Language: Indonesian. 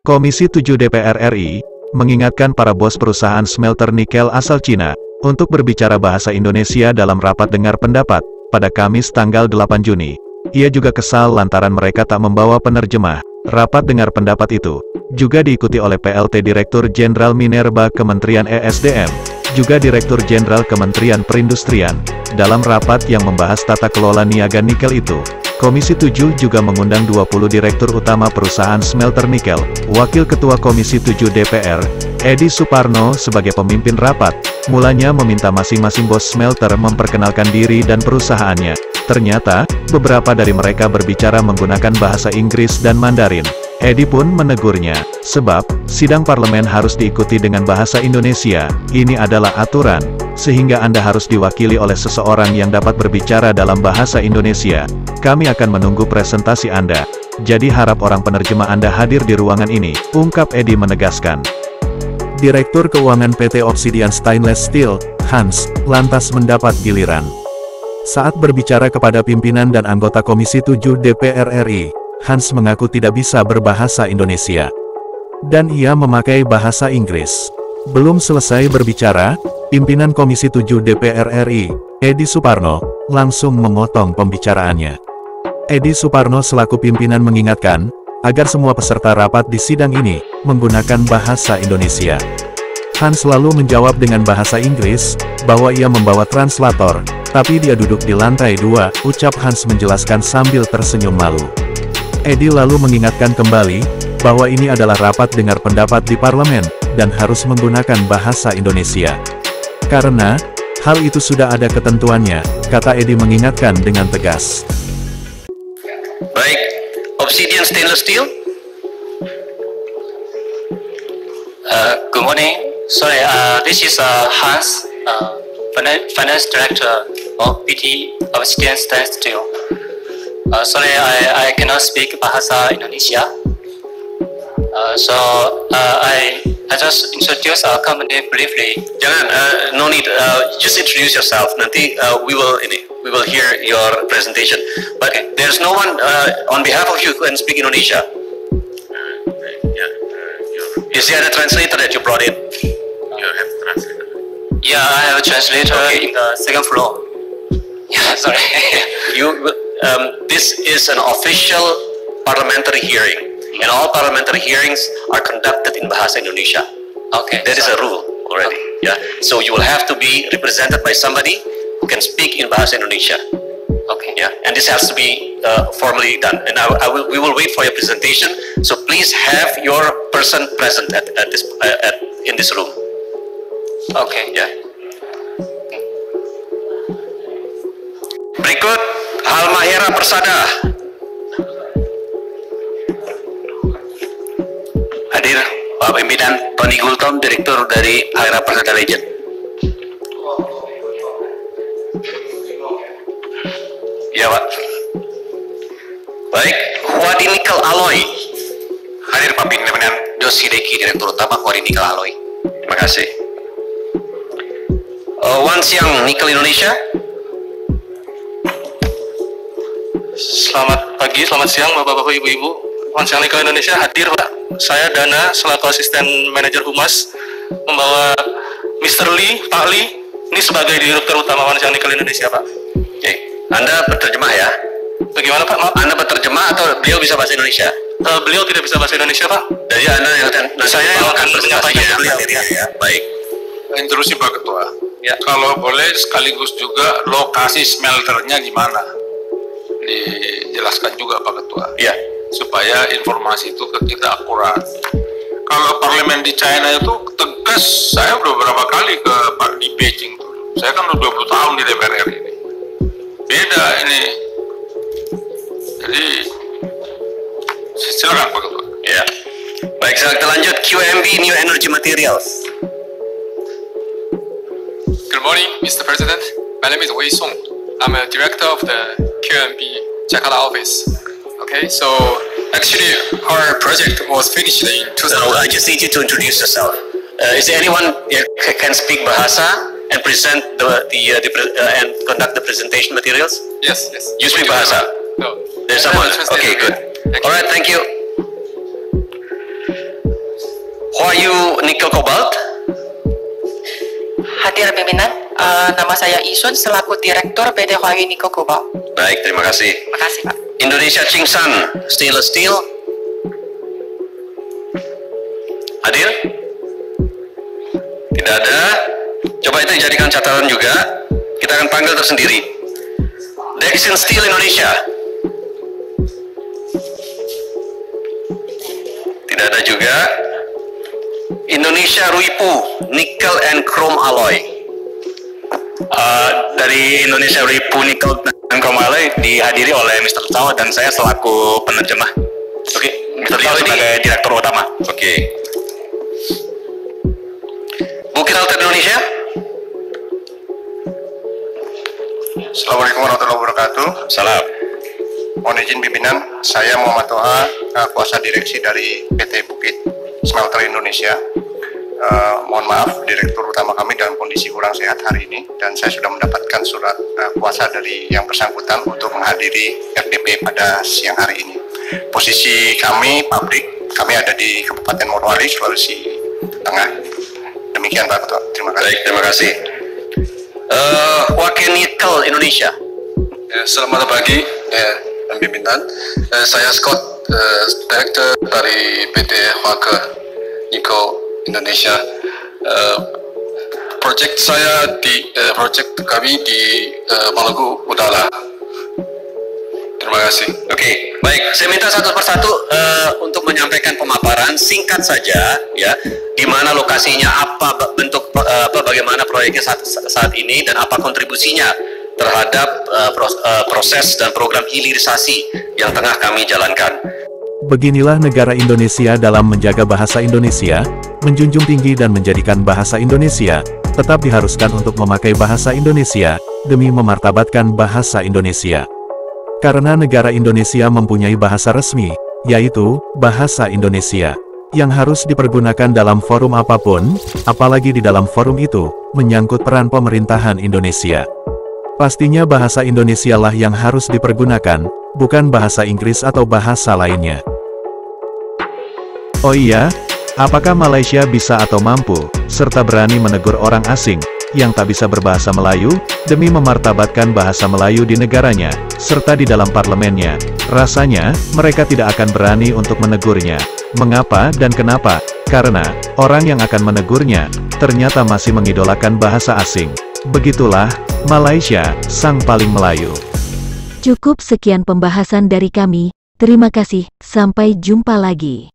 Komisi 7 DPR RI mengingatkan para bos perusahaan smelter nikel asal Cina untuk berbicara bahasa Indonesia dalam rapat dengar pendapat pada Kamis tanggal 8 Juni. Ia juga kesal lantaran mereka tak membawa penerjemah. Rapat dengar pendapat itu juga diikuti oleh PLT Direktur Jenderal Minerba Kementerian ESDM, juga Direktur Jenderal Kementerian Perindustrian. Dalam rapat yang membahas tata kelola niaga nikel itu, Komisi 7 juga mengundang 20 Direktur Utama Perusahaan Smelter Nikel. Wakil Ketua Komisi 7 DPR, Edi Suparno sebagai pemimpin rapat, mulanya meminta masing-masing bos smelter memperkenalkan diri dan perusahaannya. Ternyata, beberapa dari mereka berbicara menggunakan bahasa Inggris dan Mandarin. Edi pun menegurnya, sebab, sidang parlemen harus diikuti dengan bahasa Indonesia, ini adalah aturan, sehingga Anda harus diwakili oleh seseorang yang dapat berbicara dalam bahasa Indonesia. Kami akan menunggu presentasi Anda, jadi harap orang penerjemah Anda hadir di ruangan ini, ungkap Edi menegaskan. Direktur Keuangan PT Obsidian Stainless Steel, Hans, lantas mendapat giliran. Saat berbicara kepada pimpinan dan anggota Komisi 7 DPR RI, Hans mengaku tidak bisa berbahasa Indonesia. Dan ia memakai bahasa Inggris. Belum selesai berbicara, pimpinan Komisi 7 DPR RI, Edi Suparno, langsung memotong pembicaraannya. Edi Suparno selaku pimpinan mengingatkan, agar semua peserta rapat di sidang ini, menggunakan bahasa Indonesia. Hans lalu menjawab dengan bahasa Inggris, bahwa ia membawa translator, tapi dia duduk di lantai 2, ucap Hans menjelaskan sambil tersenyum malu. Edi lalu mengingatkan kembali, bahwa ini adalah rapat dengar pendapat di parlemen, dan harus menggunakan bahasa Indonesia. Karena, hal itu sudah ada ketentuannya, kata Edi mengingatkan dengan tegas. Baik, Obsidian Stainless Steel. Good morning. Sorry, this is Hans, Finance Director of PT Obsidian Stainless Steel. Sorry, I cannot speak bahasa Indonesia. I just introduce our company briefly. Jangan, no need. Just introduce yourself. Nanti we will hear your presentation. But there's no one on behalf of you who can speak Indonesia. Is there a translator that you brought in? You have a translator. Yeah, I have a translator in the second floor. Yeah, sorry. This is an official parliamentary hearing, and all parliamentary hearings are conducted in Bahasa Indonesia. Okay. That is a rule already. Okay. Yeah. So you will have to be represented by somebody who can speak in Bahasa Indonesia. Okay. Yeah. And this has to be formally done. And we will wait for your presentation. So please have your person present in this room. Okay. Yeah. Berikut Halmahera Persada. Hadir Pak Pimpinan Tony Gultom, Direktur dari Halmahera Persada Legend. Ya Pak. Baik, Huadi Nickel Alloy. Hadir Pak Pimpinan Yoshideki, Direktur Utama Huadi Nickel Alloy. Terima kasih. Wan Siang Nickel Indonesia. Selamat pagi, selamat siang Bapak-Bapak, Ibu-Ibu. Wan Siang Nickel Indonesia hadir Pak. Saya Dana selaku asisten manajer humas membawa Mr. Lee, Pak Lee, ini sebagai direktur utama Wan Siang Nickel Indonesia Pak. Oke, Anda berterjemah ya? Bagaimana Pak? Maaf. Anda berterjemah atau beliau bisa bahasa Indonesia? Beliau tidak bisa bahasa Indonesia Pak. Jadi Anda yang Saya yang akan menyampaikan ke beliau. Ya. Baik. Interupsi Pak Ketua. Ya. Kalau boleh sekaligus juga lokasi smelternya di mana? Dijelaskan juga Pak Ketua. Ya. Supaya informasi itu ke kita akurat. Kalau parlemen di China itu tegas, saya udah beberapa kali ke Pak di Beijing tuh. Saya kan udah 20 tahun di DPR RI ini. Beda ini. Jadi silakan Pak Ketua. Ya. Baik, sekarang kita lanjut QMB New Energy Materials. Good morning, Mr. President. My name is Wei Song. I'm a director of the QMB Jakarta office. Okay, so actually our project was finished in 2000. So I just need you to introduce yourself. Is there anyone that can speak Bahasa and present and conduct the presentation materials? Yes. You speak Bahasa? No. There's someone. Okay, good. All right, thank you. Wahyu Nikel Cobalt. Hadir pimpinan, nama saya Isun selaku Direktur PT Huayu Nikel Cobalt. Baik, terima kasih. Terima kasih Pak. Indonesia Chingsan Stainless Steel. Hadir? Tidak ada. Coba itu dijadikan catatan juga. Kita akan panggil tersendiri. Dexin Steel Indonesia. Tidak ada juga. Indonesia Ruipu Nickel and Chrome Alloy. Dari Indonesia Ruipu Nickel dan Chrome Alloy dihadiri oleh Mr. Cao dan saya selaku penerjemah. Oke, Mr. Cao sebagai direktur utama. Oke. Bukit Alter Indonesia. Assalamualaikum warahmatullahi wabarakatuh. Salam. Mohon izin pimpinan, saya Muhammad Toha, kuasa direksi dari PT Bukit Smelter Indonesia. Mohon maaf, direktur utama kami dalam kondisi kurang sehat hari ini, dan saya sudah mendapatkan surat kuasa dari yang bersangkutan untuk menghadiri RDP pada siang hari ini. Posisi kami, pabrik, kami ada di Kabupaten Morowali, Sulawesi Tengah. Demikian Pak Ketua, terima kasih. Baik, terima kasih. Wakil Nikel Indonesia. Selamat pagi, pimpinan. Saya Scott, Direktur dari PT Huake Nikel Indonesia. Project kami di Maluku Utara. Terima kasih. Oke, baik. Saya minta satu persatu untuk menyampaikan pemaparan singkat saja, ya. Di mana lokasinya, apa bentuk, bagaimana proyeknya saat ini, dan apa kontribusinya terhadap proses dan program hilirisasi yang tengah kami jalankan. Beginilah negara Indonesia dalam menjaga bahasa Indonesia, menjunjung tinggi dan menjadikan bahasa Indonesia tetap diharuskan untuk memakai bahasa Indonesia demi memartabatkan bahasa Indonesia. Karena negara Indonesia mempunyai bahasa resmi, yaitu bahasa Indonesia, yang harus dipergunakan dalam forum apapun, apalagi di dalam forum itu menyangkut peran pemerintahan Indonesia. Pastinya bahasa Indonesia lah yang harus dipergunakan, bukan bahasa Inggris atau bahasa lainnya. Oh iya, apakah Malaysia bisa atau mampu, serta berani menegur orang asing, yang tak bisa berbahasa Melayu, demi memartabatkan bahasa Melayu di negaranya, serta di dalam parlemennya? Rasanya, mereka tidak akan berani untuk menegurnya. Mengapa dan kenapa? Karena, orang yang akan menegurnya, ternyata masih mengidolakan bahasa asing. Begitulah, Malaysia, sang paling Melayu. Cukup sekian pembahasan dari kami, terima kasih, sampai jumpa lagi.